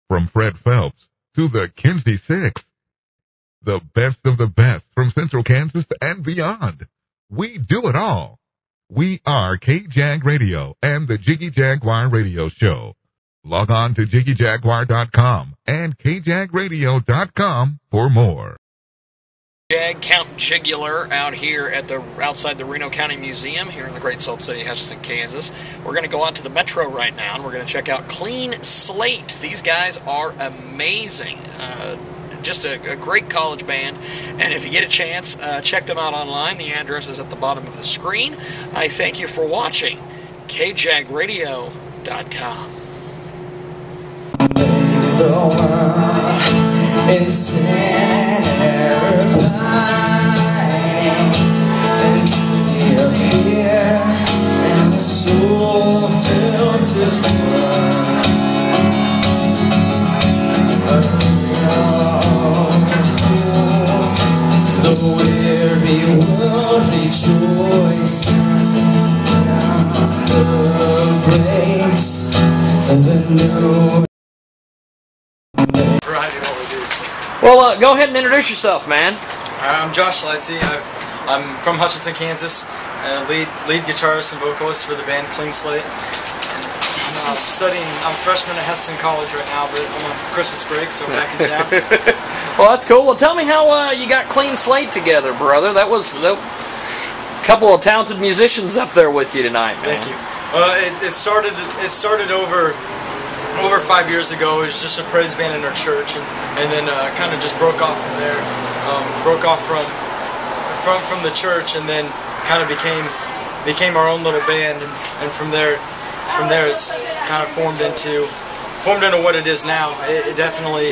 From Fred Phelps to the Kinsey Six. The best of the best from Central Kansas and beyond. We do it all. We are KJAG Radio and the Jiggy Jaguar Radio Show. Log on to JiggyJaguar.com and KJAGRadio.com for more. Jag Count Jigular out here at outside the Reno County Museum here in the great Salt City, Hutchinson, Kansas. We're going to go out to the Metro right now, and we're going to check out Clean Slate. These guys are amazing. Just a great college band, and if you get a chance, check them out online. The address is at the bottom of the screen. I thank you for watching KJAGRadio.com. In sin and error pining until here and the soul fills his blood. The weary world rejoices the grace of the new. Well, go ahead and introduce yourself, man. I'm Josh Lightsey. I'm from Hutchinson, Kansas, lead guitarist and vocalist for the band Clean Slate. And I'm a freshman at Hutchinson College right now, but I'm on Christmas break, so I'm back in town. Well, that's cool. Well, tell me how you got Clean Slate together, brother. That was a couple of talented musicians up there with you tonight, man. Thank you. It started over 5 years ago. It was just a praise band in our church, and then kind of just broke off from there. Broke off from the church, and then kind of became our own little band, and from there it's kind of formed into what it is now. It definitely,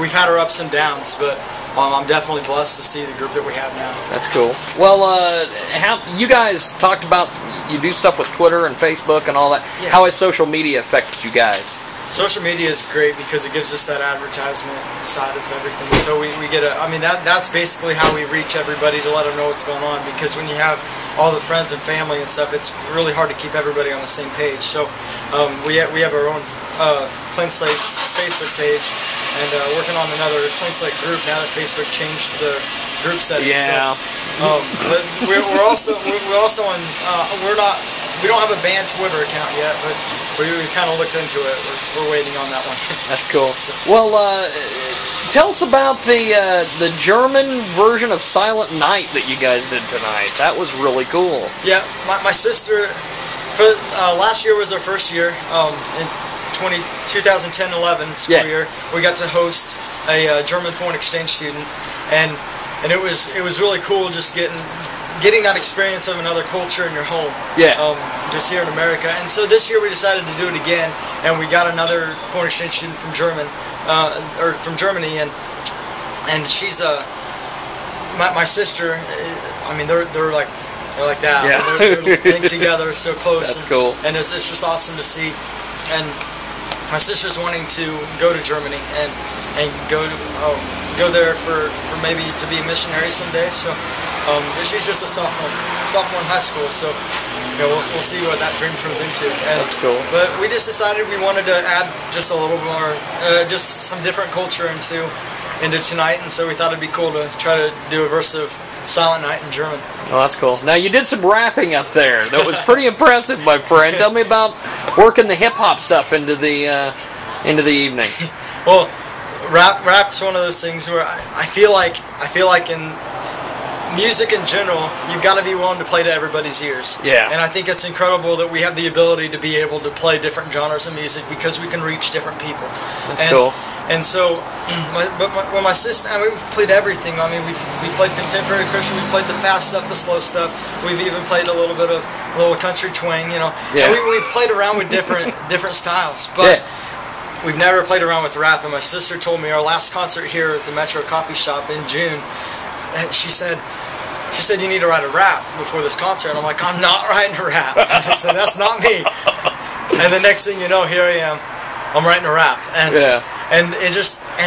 we've had our ups and downs, but I'm definitely blessed to see the group that we have now. That's cool. Well, how you guys talked about, you do stuff with Twitter and Facebook and all that. Yeah. How has social media affected you guys? Social media is great because it gives us that advertisement side of everything. So we get that's basically how we reach everybody to let them know what's going on, because when you have all the friends and family and stuff, it's really hard to keep everybody on the same page. So we have our own Clean Slate Facebook page, and working on another Clean Slate group now that Facebook changed the group settings. Yeah. So, but we're also on we don't have a band Twitter account yet, but we kind of looked into it. We're waiting on that one. That's cool. Well, tell us about the German version of Silent Night that you guys did tonight. That was really cool. Yeah, my sister, last year was our first year, in 2010-11 school year. We got to host a German foreign exchange student, and it was really cool just getting that experience of another culture in your home. Yeah. Just here in America. And so this year we decided to do it again, and we got another foreign exchange student from Germany, and she's my sister. I mean, they're like that. Yeah. They're linked together so close. That's cool. And it's just awesome to see. And my sister's wanting to go to Germany and go there for maybe to be a missionary someday. So she's just a sophomore in high school. So we'll see what that dream turns into. And, that's cool. But we just decided we wanted to add just a little more, just some different culture into tonight, and so we thought it'd be cool to try to do a verse of Silent Night in German. Oh, that's cool. Now, you did some rapping up there. That was pretty impressive, my friend. Tell me about working the hip-hop stuff into the evening. Well, rap's one of those things where I feel like in music in general, you've got to be willing to play to everybody's ears. Yeah. And I think it's incredible that we have the ability to be able to play different genres of music because we can reach different people. That's cool. And so, when my sister, I mean, we've played everything. I mean, we played contemporary Christian, we played the fast stuff, the slow stuff. We've even played a little bit of country twang, Yeah. And we've played around with different styles, but we've never played around with rap. And my sister told me our last concert here at the Metro Coffee Shop in June, she said, you need to write a rap before this concert. And I'm like, I'm not writing a rap. I said, that's not me. And the next thing you know, here I am. I'm writing a rap. And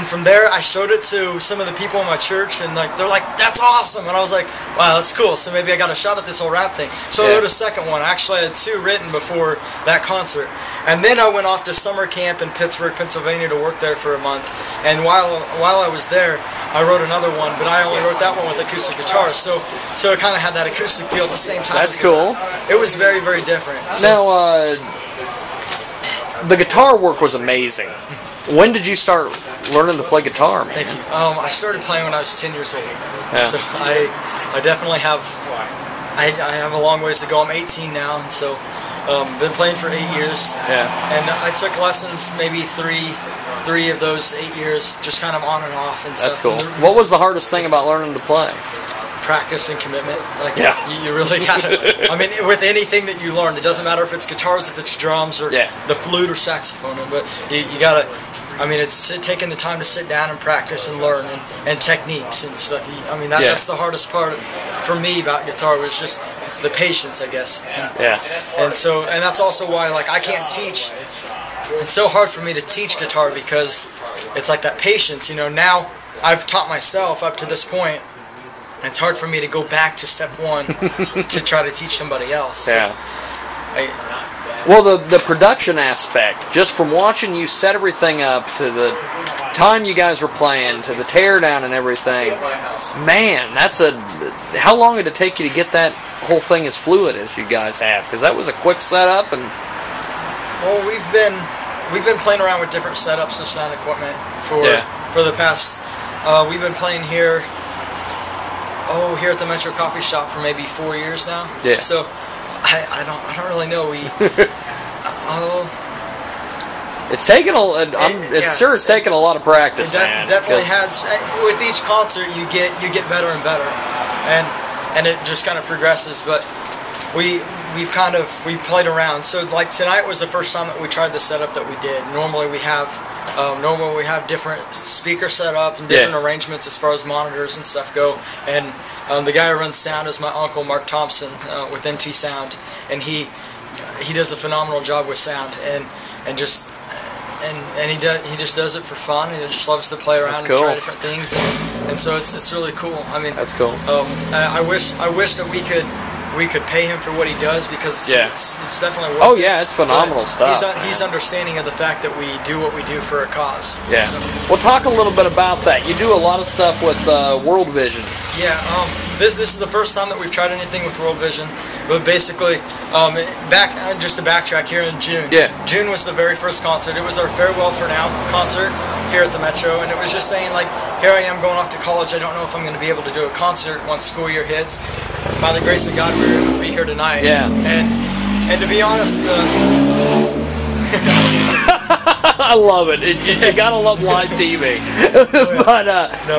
from there, I showed it to some of the people in my church, and they're like, that's awesome. And I was like, wow, that's cool. So maybe I got a shot at this whole rap thing. So I wrote a second one. Actually, I had two written before that concert. And then I went off to summer camp in Pittsburgh, Pennsylvania to work there for a month. And while I was there, I wrote another one, but I only wrote that one with acoustic guitar. So it kind of had that acoustic feel at the same time. That's cool. It was very, very different. So, now, the guitar work was amazing. When did you start learning to play guitar, man? Thank you. I started playing when I was 10 years old. Yeah. So I definitely have... I have a long ways to go. I'm 18 now, and so been playing for 8 years. Yeah. And I took lessons maybe three of those 8 years, just kind of on and off and That's stuff. cool. What was the hardest thing about learning to play? Practice and commitment. Like, yeah. You really gotta. I mean, with anything that you learn, it doesn't matter if it's guitars, if it's drums, or the flute or saxophone, but you gotta. I mean, it's taking the time to sit down and practice and learn and techniques and stuff. I mean, that's the hardest part for me about guitar, was just the patience, I guess. And that's also why, like, I can't teach. It's so hard for me to teach guitar because it's like that patience. You know, now I've taught myself up to this point. And it's hard for me to go back to step one to try to teach somebody else. Yeah. Well, the production aspect, just from watching you set everything up to the time you guys were playing, to the teardown and everything, man, how long did it take you to get that whole thing as fluid as you guys have? Because that was a quick setup. And well, we've been playing around with different setups of sound equipment for the past. We've been playing here at the Metro Coffee Shop for maybe 4 years now. Yeah. So I don't really know. It's taken it's taken a lot of practice, man. Definitely has. With each concert, you get better and better, and it just kind of progresses. But we've played around. So like tonight was the first time that we tried the setup that we did. Normally we have different speaker setup and different arrangements as far as monitors and stuff go. And the guy who runs sound is my uncle Mark Thompson with NT Sound, and he does a phenomenal job with sound and he just does it for fun. He just loves to play around and try different things, and so it's really cool. I mean, that's cool. I wish that we could pay him for what he does, because it's definitely worth it. It's phenomenal stuff. He's understanding of the fact that we do what we do for a cause. Yeah. So. Well, talk a little bit about that. You do a lot of stuff with World Vision. Yeah. This is the first time that we've tried anything with World Vision, but basically, just to backtrack here in June. Yeah. June was the very first concert. It was our Farewell for Now concert here at the Metro, and it was just saying, like, here I am going off to college. I don't know if I'm going to be able to do a concert once school year hits. By the grace of God, we're able to be here tonight. Yeah. And to be honest, I love it. You gotta love live TV.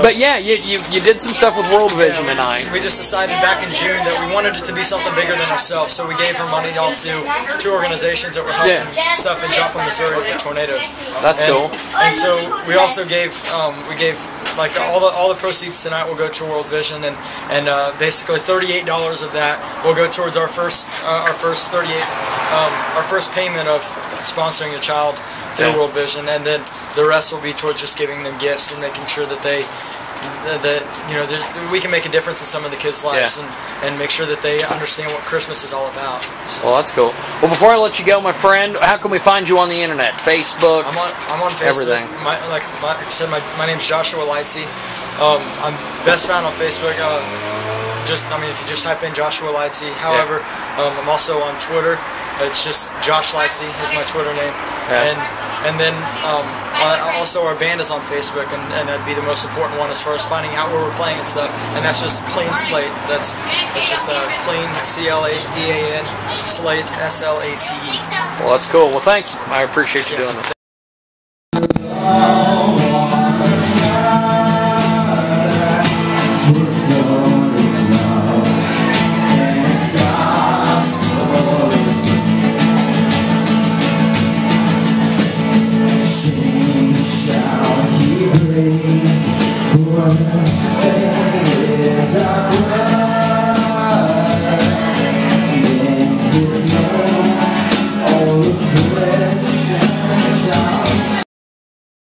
But yeah, you did some stuff with World Vision tonight. We just decided back in June that we wanted it to be something bigger than ourselves, so we gave her money all to two organizations that were helping stuff in Joplin, Missouri with the tornadoes. That's cool. And so we also gave like all the proceeds tonight will go to World Vision, and basically $38 of that will go towards our first payment of sponsoring a child through World Vision, and then the rest will be towards just giving them gifts and making sure that we can make a difference in some of the kids' lives, and make sure that they understand what Christmas is all about. So. Well, that's cool. Well, before I let you go, my friend, how can we find you on the internet? Facebook? I'm on Facebook. Everything. Like I said, my name's Joshua Lightsey. I'm best found on Facebook. If you just type in Joshua Lightsey. However, I'm also on Twitter. It's just Josh Lightsey is my Twitter name. And then also our band is on Facebook, and that'd be the most important one as far as finding out where we're playing and stuff. And that's just Clean Slate. It's just Clean, CLAEAN, Slate, SLATE. Well, that's cool. Well, thanks. I appreciate you doing this.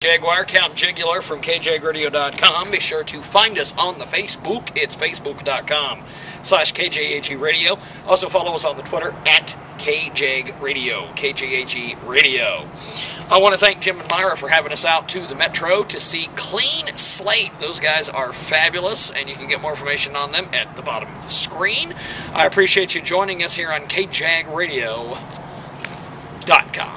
Jaguar, Count Jiggy from KJagradio.com. Be sure to find us on the Facebook. It's facebook.com/KJAG Radio. Also follow us on the Twitter KJAG Radio, KJAG Radio. I want to thank Jim and Myra for having us out to the Metro to see Clean Slate. Those guys are fabulous, and you can get more information on them at the bottom of the screen. I appreciate you joining us here on KJAGRadio.com.